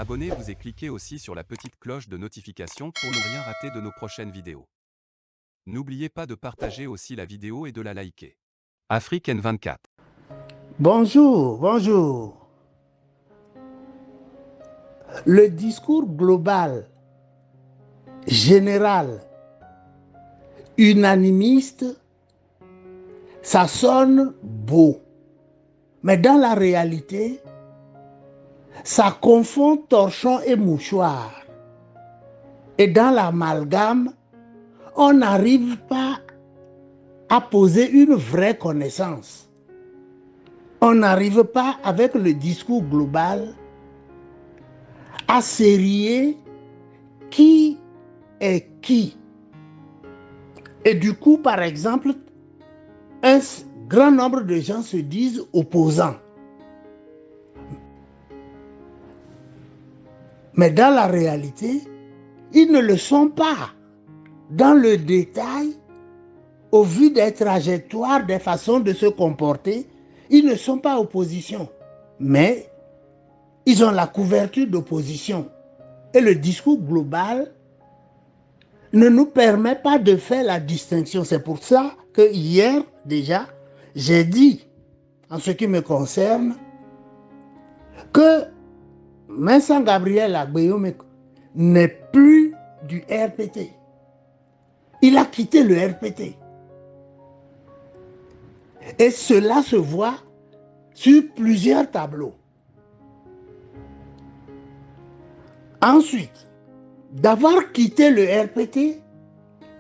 Abonnez-vous et cliquez aussi sur la petite cloche de notification pour ne rien rater de nos prochaines vidéos. N'oubliez pas de partager aussi la vidéo et de la liker. Afrique N24. Bonjour, bonjour. Le discours global, général, unanimiste, ça sonne beau. Mais dans la réalité, ça confond torchon et mouchoir. Et dans l'amalgame, on n'arrive pas à poser une vraie connaissance. On n'arrive pas, avec le discours global, à sérier qui est qui. Et du coup, par exemple, un grand nombre de gens se disent opposants. Mais dans la réalité, ils ne le sont pas. Dans le détail, au vu des trajectoires, des façons de se comporter, ils ne sont pas opposition. Mais ils ont la couverture d'opposition. Et le discours global ne nous permet pas de faire la distinction. C'est pour ça que hier, déjà, j'ai dit, en ce qui me concerne, que Vincent Gabriel Agbeyome n'est plus du RPT. Il a quitté le RPT. Et cela se voit sur plusieurs tableaux. Ensuite, d'avoir quitté le RPT,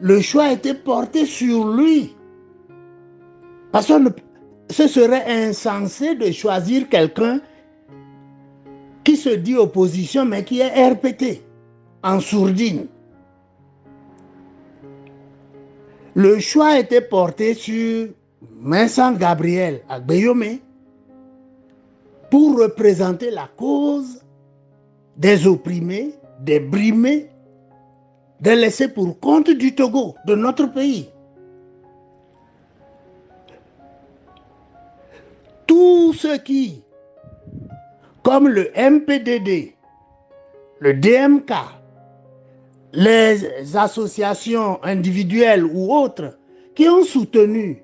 le choix a été porté sur lui. Parce que ce serait insensé de choisir quelqu'un qui se dit opposition, mais qui est RPT, en sourdine. Le choix a été porté sur Vincent Gabriel Agbeyome pour représenter la cause des opprimés, des brimés, des laissés pour compte du Togo, de notre pays. Tous ceux qui, comme le MPDD, le DMK, les associations individuelles ou autres qui ont soutenu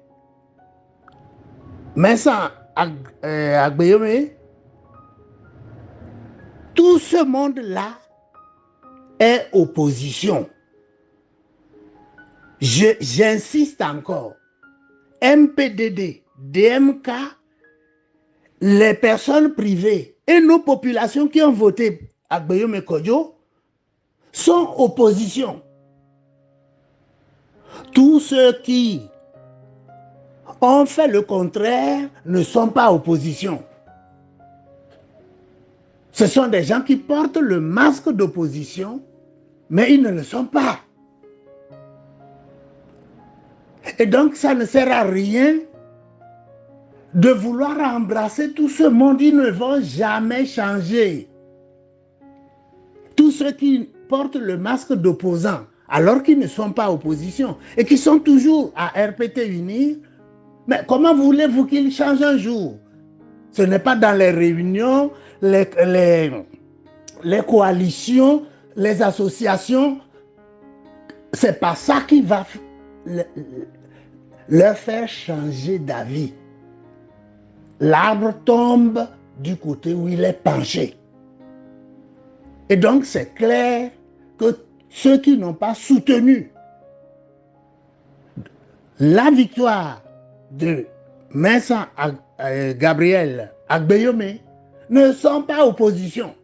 Vincent Agbeyome, tout ce monde-là est opposition. J'insiste encore. MPDD, DMK, les personnes privées et nos populations qui ont voté Agbeyome Kodjo sont opposition. Tous ceux qui ont fait le contraire ne sont pas opposition. Ce sont des gens qui portent le masque d'opposition, mais ils ne le sont pas. Et donc, ça ne sert à rien de vouloir embrasser tout ce monde. Ils ne vont jamais changer. Tous ceux qui portent le masque d'opposant, alors qu'ils ne sont pas opposition, et qui sont toujours à RPT Unir, mais comment voulez-vous qu'ils changent un jour? Ce n'est pas dans les réunions, les coalitions, les associations. C'est pas ça qui va leur faire changer d'avis. L'arbre tombe du côté où il est penché. Et donc c'est clair que ceux qui n'ont pas soutenu la victoire de Vincent Gabriel Agbeyome ne sont pas opposition.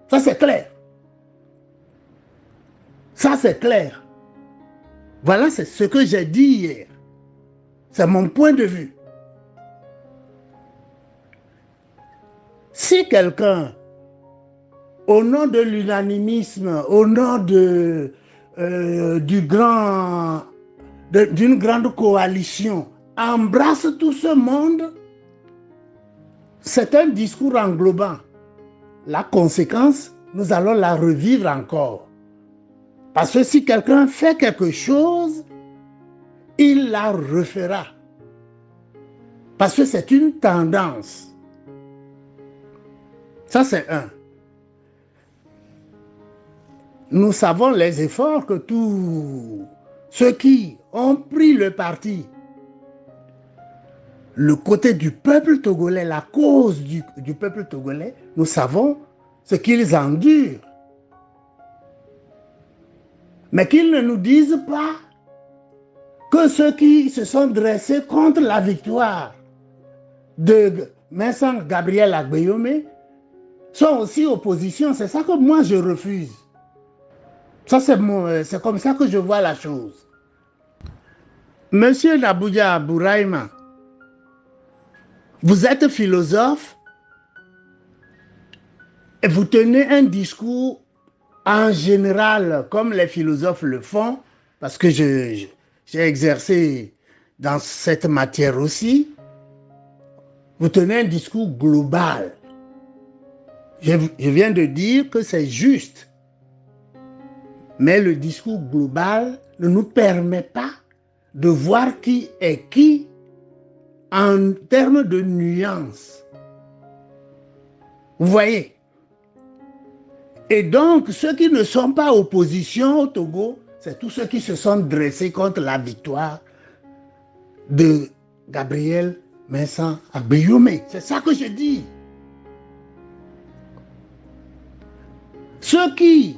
Ça c'est clair. Ça c'est clair. Voilà, c'est ce que j'ai dit hier. C'est mon point de vue. Si quelqu'un, au nom de l'unanimisme, au nom d'une grande coalition, embrasse tout ce monde, c'est un discours englobant. La conséquence, nous allons la revivre encore. Parce que si quelqu'un fait quelque chose, il la refera. Parce que c'est une tendance. Ça, c'est un. nous savons les efforts que tous ceux qui ont pris le parti, le côté du peuple togolais, la cause du peuple togolais, nous savons ce qu'ils endurent. Mais qu'ils ne nous disent pas que ceux qui se sont dressés contre la victoire de Vincent Gabriel Agbeyome sont aussi opposition. C'est ça que moi je refuse. Ça, c'est comme ça que je vois la chose. Monsieur Naboudia Bouraïma, vous êtes philosophe et vous tenez un discours en général comme les philosophes le font, parce que j'ai exercé dans cette matière aussi. Vous tenez un discours global. Je viens de dire que c'est juste. Mais le discours global ne nous permet pas de voir qui est qui en termes de nuances. Vous voyez? Et donc, ceux qui ne sont pas opposition au Togo, c'est tous ceux qui se sont dressés contre la victoire de Gabriel Vincent Agbeyome. C'est ça que je dis. Ceux qui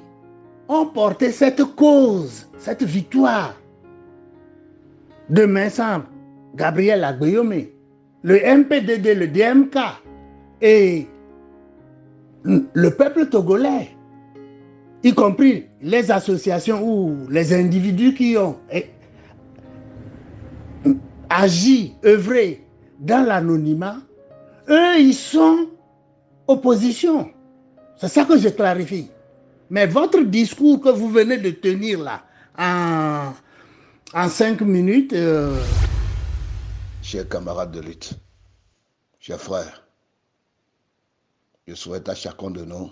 ont porté cette cause, cette victoire de Vincent Gabriel Agbeyome, le MPDD, le DMK et le peuple togolais, y compris les associations ou les individus qui ont agi, œuvré dans l'anonymat, eux, ils sont opposition. C'est ça que je clarifie. Mais votre discours que vous venez de tenir là, en 5 minutes... Chers camarades de lutte, chers frères, je souhaite à chacun de nous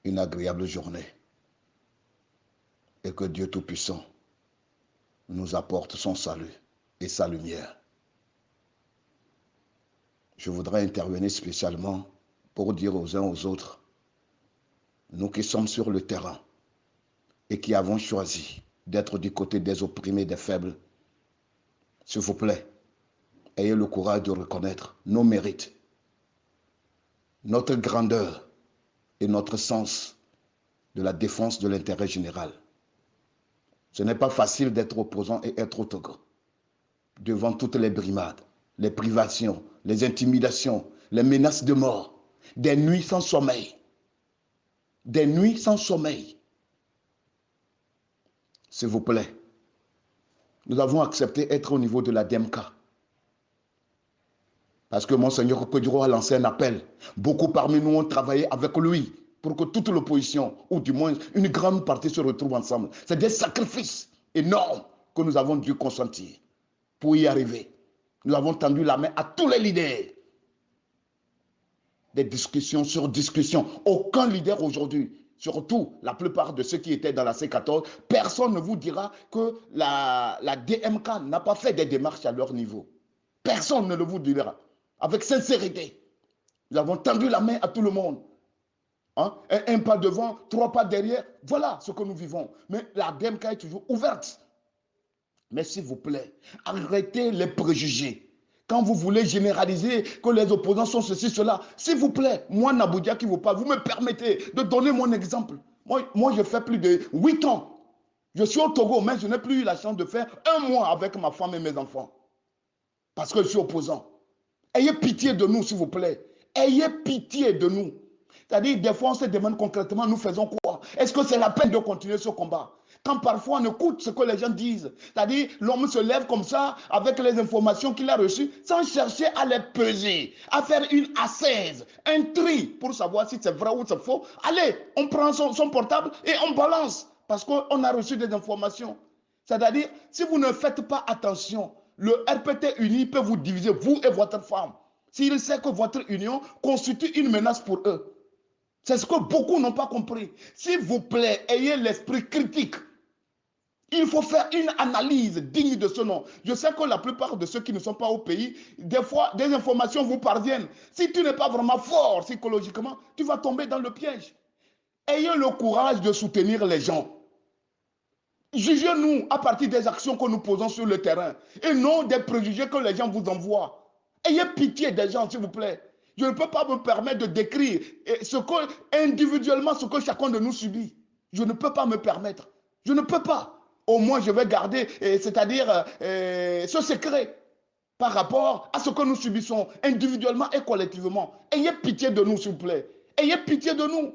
une agréable journée et que Dieu Tout-Puissant nous apporte son salut et sa lumière. Je voudrais intervenir spécialement pour dire aux uns aux autres, nous qui sommes sur le terrain et qui avons choisi d'être du côté des opprimés, des faibles, s'il vous plaît, ayez le courage de reconnaître nos mérites, notre grandeur et notre sens de la défense de l'intérêt général. Ce n'est pas facile d'être opposant et être au Togo. Devant toutes les brimades, les privations, les intimidations, les menaces de mort, des nuits sans sommeil. Des nuits sans sommeil. S'il vous plaît, nous avons accepté d'être au niveau de la DMK. Parce que Monseigneur Kodjiro a lancé un appel. Beaucoup parmi nous ont travaillé avec lui pour que toute l'opposition, ou du moins une grande partie, se retrouve ensemble. C'est des sacrifices énormes que nous avons dû consentir pour y arriver. Nous avons tendu la main à tous les leaders. Des discussions sur discussions. Aucun leader aujourd'hui, surtout la plupart de ceux qui étaient dans la C14, personne ne vous dira que la DMK n'a pas fait des démarches à leur niveau. Personne ne le vous dira. Avec sincérité, nous avons tendu la main à tout le monde. Hein? Un pas devant, 3 pas derrière. Voilà ce que nous vivons. Mais la DMK est toujours ouverte. Mais s'il vous plaît, arrêtez les préjugés. Quand vous voulez généraliser que les opposants sont ceci, cela, s'il vous plaît, moi, Naboudia qui vous parle, vous me permettez de donner mon exemple. Moi, je fais plus de 8 ans. Je suis au Togo, mais je n'ai plus eu la chance de faire 1 mois avec ma femme et mes enfants. Parce que je suis opposant. Ayez pitié de nous, s'il vous plaît. Ayez pitié de nous. C'est-à-dire, des fois, on se demande concrètement, nous faisons quoi? Est-ce que c'est la peine de continuer ce combat? Quand parfois on écoute ce que les gens disent, c'est-à-dire l'homme se lève comme ça avec les informations qu'il a reçues sans chercher à les peser, à faire une assise, un tri pour savoir si c'est vrai ou c'est faux. Allez, on prend son portable et on balance parce qu'on a reçu des informations. C'est-à-dire, si vous ne faites pas attention, le RPT uni peut vous diviser, vous et votre femme. S'il sait que votre union constitue une menace pour eux. C'est ce que beaucoup n'ont pas compris. S'il vous plaît, ayez l'esprit critique. Il faut faire une analyse digne de ce nom. Je sais que la plupart de ceux qui ne sont pas au pays, des fois, des informations vous parviennent. Si tu n'es pas vraiment fort psychologiquement, tu vas tomber dans le piège. Ayez le courage de soutenir les gens. Jugez-nous à partir des actions que nous posons sur le terrain et non des préjugés que les gens vous envoient. Ayez pitié des gens, s'il vous plaît. Je ne peux pas me permettre de décrire individuellement ce que chacun de nous subit. Je ne peux pas me permettre. Je ne peux pas. Au moins, je vais garder, c'est-à-dire ce secret par rapport à ce que nous subissons individuellement et collectivement. Ayez pitié de nous, s'il vous plaît. Ayez pitié de nous.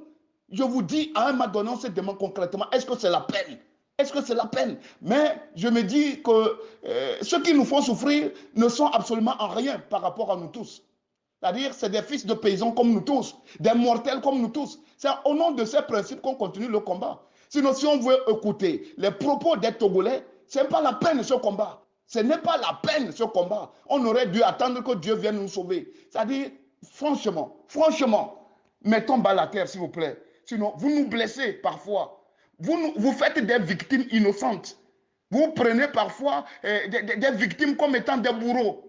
Je vous dis, à un moment donné, on se demande concrètement, est-ce que c'est la peine? Est-ce que c'est la peine? Mais je me dis que ceux qui nous font souffrir ne sont absolument en rien par rapport à nous tous. C'est-à-dire, c'est des fils de paysans comme nous tous, des mortels comme nous tous. C'est au nom de ces principes qu'on continue le combat. Sinon, si on veut écouter les propos des Togolais, ce n'est pas la peine ce combat. Ce n'est pas la peine ce combat. On aurait dû attendre que Dieu vienne nous sauver. C'est-à-dire, franchement, mettons bas la terre, s'il vous plaît. Sinon, vous nous blessez parfois. Vous faites des victimes innocentes. Vous prenez parfois des victimes comme étant des bourreaux.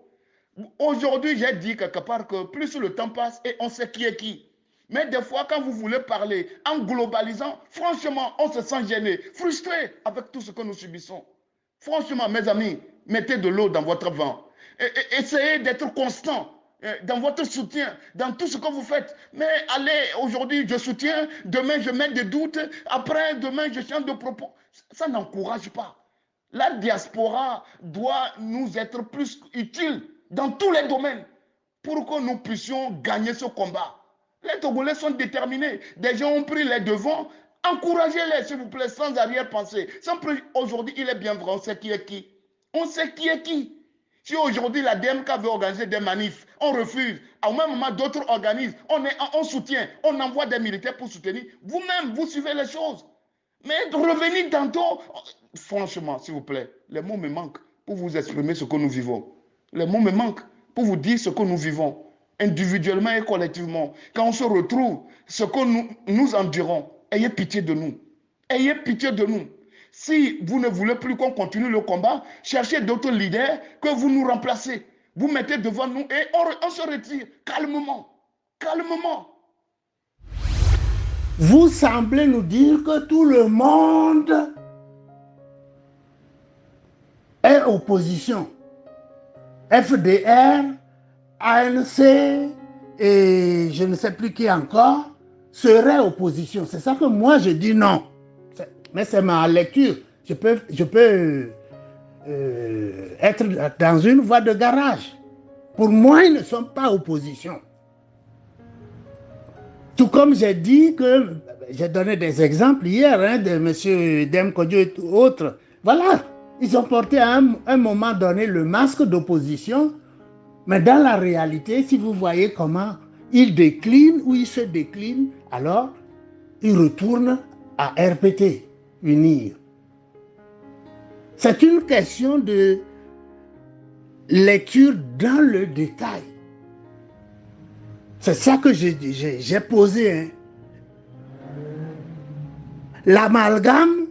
Aujourd'hui, j'ai dit quelque part que plus le temps passe et on sait qui est qui. Mais des fois, quand vous voulez parler en globalisant, franchement, on se sent gêné, frustré avec tout ce que nous subissons. Franchement, mes amis, mettez de l'eau dans votre vin. Essayez d'être constant dans votre soutien, dans tout ce que vous faites. Mais allez, aujourd'hui, je soutiens, demain, je mets des doutes, après, demain, je change de propos. Ça n'encourage pas. La diaspora doit nous être plus utile dans tous les domaines pour que nous puissions gagner ce combat. Les Togolais sont déterminés. Des gens ont pris les devants. Encouragez-les, s'il vous plaît, sans arrière-pensée. Aujourd'hui, il est bien vrai, on sait qui est qui. On sait qui est qui. Si aujourd'hui la DMK veut organiser des manifs, on refuse. Au même moment, d'autres organisent. On soutient. On envoie des militaires pour soutenir. Vous-même, vous suivez les choses. Mais revenir tantôt, franchement, s'il vous plaît, les mots me manquent pour vous exprimer ce que nous vivons. Les mots me manquent pour vous dire ce que nous vivons, individuellement et collectivement. Quand on se retrouve, ce que nous endurons, ayez pitié de nous. Ayez pitié de nous. Si vous ne voulez plus qu'on continue le combat, cherchez d'autres leaders que vous nous remplacez. Vous mettez devant nous et on se retire calmement. Calmement. Vous semblez nous dire que tout le monde est opposition. FDR, ANC et je ne sais plus qui encore seraient opposition. C'est ça que moi je dis non. Mais c'est ma lecture. Je peux être dans une voie de garage. Pour moi, ils ne sont pas opposition. Tout comme j'ai dit que, j'ai donné des exemples hier, de M. Dem Kodjo et autres. Voilà, ils ont porté à un moment donné le masque d'opposition, mais dans la réalité, si vous voyez comment ils déclinent ou ils se déclinent, alors ils retournent à RPT, unir. C'est une question de lecture dans le détail. C'est ça que j'ai posé. Hein. L'amalgame,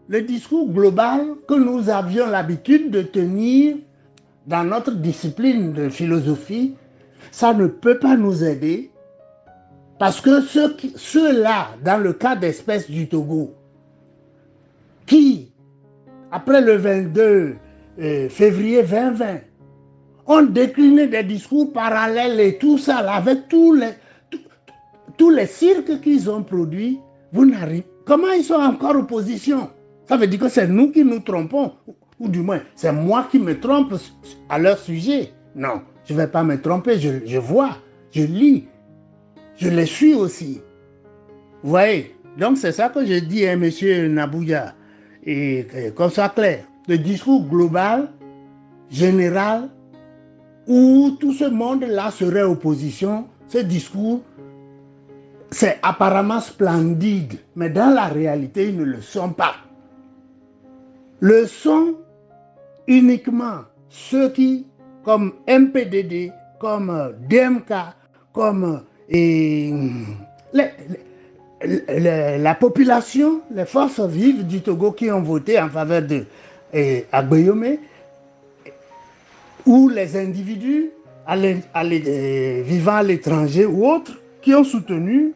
le discours global que nous avions l'habitude de tenir dans notre discipline de philosophie, ça ne peut pas nous aider parce que ceux-là, dans le cas d'espèce du Togo, qui, après le 22 février 2020, ont décliné des discours parallèles et tout ça, là, avec tous les cirques qu'ils ont produits, vous n'arrivez. Comment ils sont encore opposition? Ça veut dire que c'est nous qui nous trompons, ou du moins, c'est moi qui me trompe à leur sujet. Non, je ne vais pas me tromper, je vois, je lis, je les suis aussi. Vous voyez? Donc c'est ça que je dis à M. Nabouya, et qu'on soit clair, le discours global, général, où tout ce monde-là serait opposition, ce discours, c'est apparemment splendide, mais dans la réalité, ils ne le sont pas. Le sont uniquement ceux qui, comme MPDD, comme DMK, comme la population, les forces vives du Togo qui ont voté en faveur de Agbeyomi, ou les individus vivant à l'étranger ou autres qui ont soutenu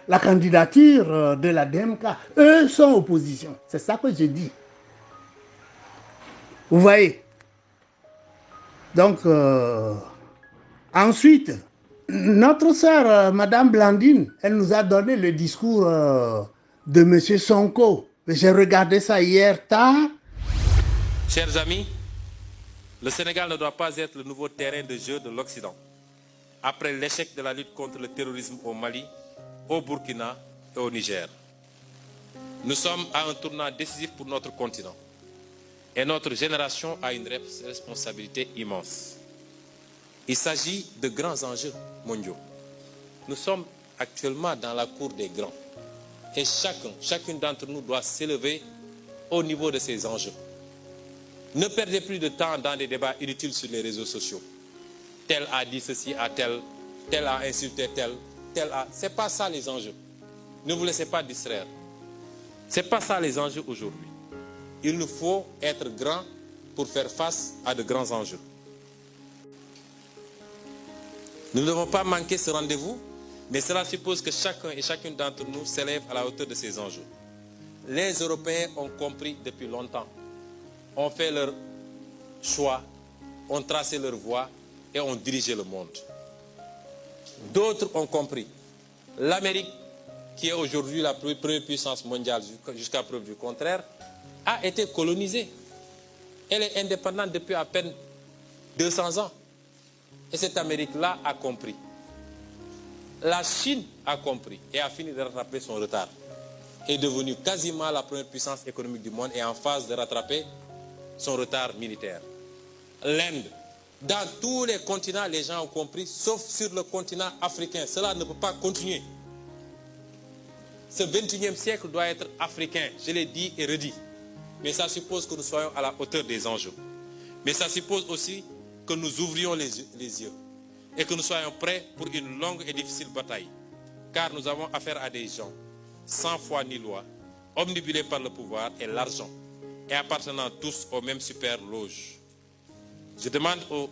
la candidature de la DMK. Eux sont opposition. C'est ça que je dis. Vous voyez? Donc, ensuite, notre sœur, Madame Blandine, elle nous a donné le discours de M. Sonko. J'ai regardé ça hier tard. Chers amis, le Sénégal ne doit pas être le nouveau terrain de jeu de l'Occident. Après l'échec de la lutte contre le terrorisme au Mali, au Burkina et au Niger. Nous sommes à un tournant décisif pour notre continent. Et notre génération a une responsabilité immense. Il s'agit de grands enjeux mondiaux. Nous sommes actuellement dans la cour des grands. Et chacune d'entre nous doit s'élever au niveau de ces enjeux. Ne perdez plus de temps dans des débats inutiles sur les réseaux sociaux. Tel a dit ceci à tel, tel a insulté tel a... Ce n'est pas ça les enjeux. Ne vous laissez pas distraire. Ce n'est pas ça les enjeux aujourd'hui. Il nous faut être grands pour faire face à de grands enjeux. Nous ne devons pas manquer ce rendez-vous, mais cela suppose que chacun et chacune d'entre nous s'élève à la hauteur de ces enjeux. Les Européens ont compris depuis longtemps, ont fait leur choix, ont tracé leur voie et ont dirigé le monde. D'autres ont compris. L'Amérique, qui est aujourd'hui la première puissance mondiale jusqu'à preuve du contraire, a été colonisée. Elle est indépendante depuis à peine 200 ans. Et cette Amérique-là a compris. La Chine a compris et a fini de rattraper son retard. Est devenue quasiment la première puissance économique du monde et en phase de rattraper son retard militaire. L'Inde, dans tous les continents, les gens ont compris, sauf sur le continent africain. Cela ne peut pas continuer. Ce 21e siècle doit être africain, je l'ai dit et redit. Mais ça suppose que nous soyons à la hauteur des enjeux. Mais ça suppose aussi que nous ouvrions les yeux et que nous soyons prêts pour une longue et difficile bataille. Car nous avons affaire à des gens sans foi ni loi, omnibulés par le pouvoir et l'argent, et appartenant tous aux mêmes super loges. Je demande aux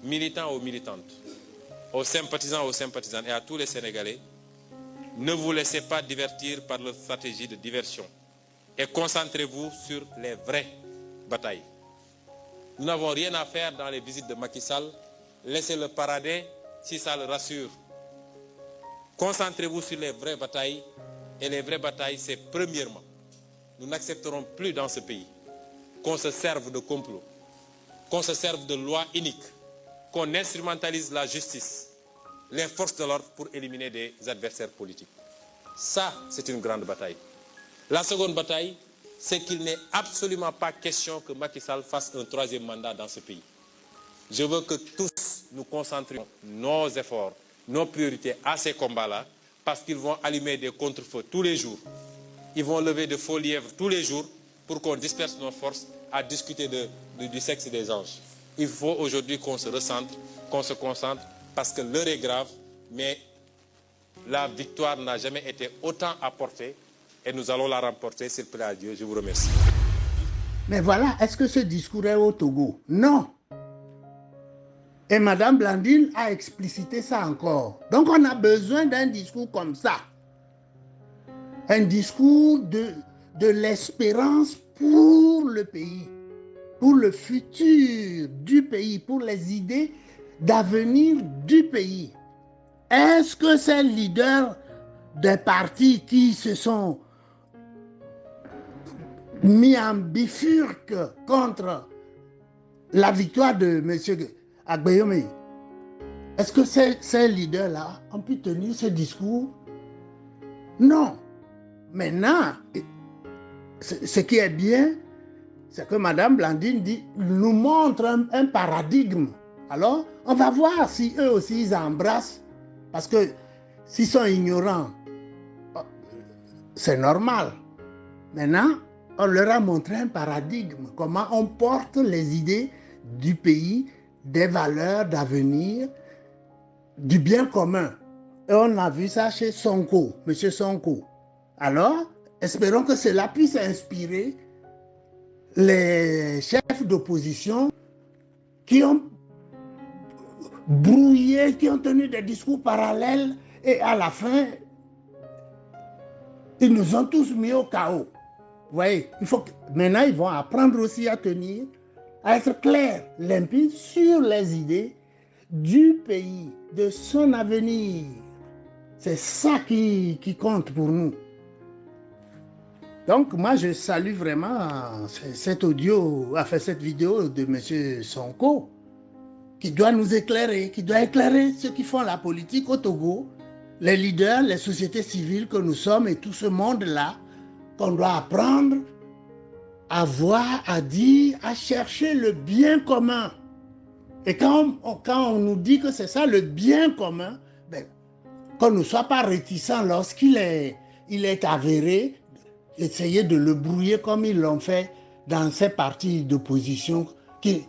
militants, aux militantes, aux sympathisants, aux sympathisantes et à tous les Sénégalais, ne vous laissez pas divertir par leur stratégie de diversion et concentrez-vous sur les vraies batailles. Nous n'avons rien à faire dans les visites de Macky Sall. Laissez-le parader si ça le rassure. Concentrez-vous sur les vraies batailles. Et les vraies batailles, c'est premièrement, nous n'accepterons plus dans ce pays qu'on se serve de complot, qu'on se serve de lois iniques, qu'on instrumentalise la justice, les forces de l'ordre pour éliminer des adversaires politiques. Ça, c'est une grande bataille. La seconde bataille, c'est qu'il n'est absolument pas question que Macky Sall fasse un troisième mandat dans ce pays. Je veux que tous nous concentrions nos efforts, nos priorités à ces combats-là, parce qu'ils vont allumer des contre-feux tous les jours. Ils vont lever de faux lièvres tous les jours pour qu'on disperse nos forces à discuter du sexe des anges. Il faut aujourd'hui qu'on se recentre, qu'on se concentre, parce que l'heure est grave, mais la victoire n'a jamais été autant apportée et nous allons la remporter, s'il plaît à Dieu. Je vous remercie. Mais voilà, est-ce que ce discours est au Togo? Non. Et Madame Blandine a explicité ça encore. Donc on a besoin d'un discours comme ça. Un discours de l'espérance pour le pays, pour le futur du pays, pour les idées d'avenir du pays. Est-ce que ces leaders des partis qui se sont mis en bifurque contre la victoire de M. Agbeyome, est-ce que ces leaders-là ont pu tenir ce discours? Non. Maintenant, ce qui est bien, c'est que Mme Blandine nous montre un paradigme. Alors, on va voir si eux aussi ils embrassent, parce que s'ils sont ignorants, c'est normal. Maintenant, on leur a montré un paradigme, comment on porte les idées du pays, des valeurs d'avenir, du bien commun. Et on a vu ça chez Sonko, M. Sonko. Alors, espérons que cela puisse inspirer les chefs d'opposition qui ont brouillé, qui ont tenu des discours parallèles et à la fin, Ils nous ont tous mis au chaos. Vous voyez, maintenant, ils vont apprendre aussi à tenir, à être clairs, limpides sur les idées du pays, de son avenir. C'est ça qui compte pour nous. Donc, moi, je salue vraiment cette vidéo de M. Sonko, qui doit nous éclairer, qui doit éclairer ceux qui font la politique au Togo, les leaders, les sociétés civiles que nous sommes et tout ce monde-là, qu'on doit apprendre à voir, à dire, à chercher le bien commun. Et quand on nous dit que c'est ça le bien commun, ben, qu'on ne soit pas réticent lorsqu'il est avéré, essayer de le brouiller comme ils l'ont fait dans ces partis d'opposition, ces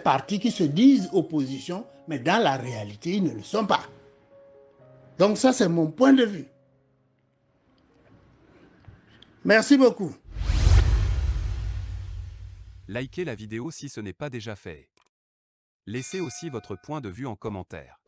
partis qui se disent opposition, mais dans la réalité, ils ne le sont pas. Donc ça, c'est mon point de vue. Merci beaucoup. Likez la vidéo si ce n'est pas déjà fait. Laissez aussi votre point de vue en commentaire.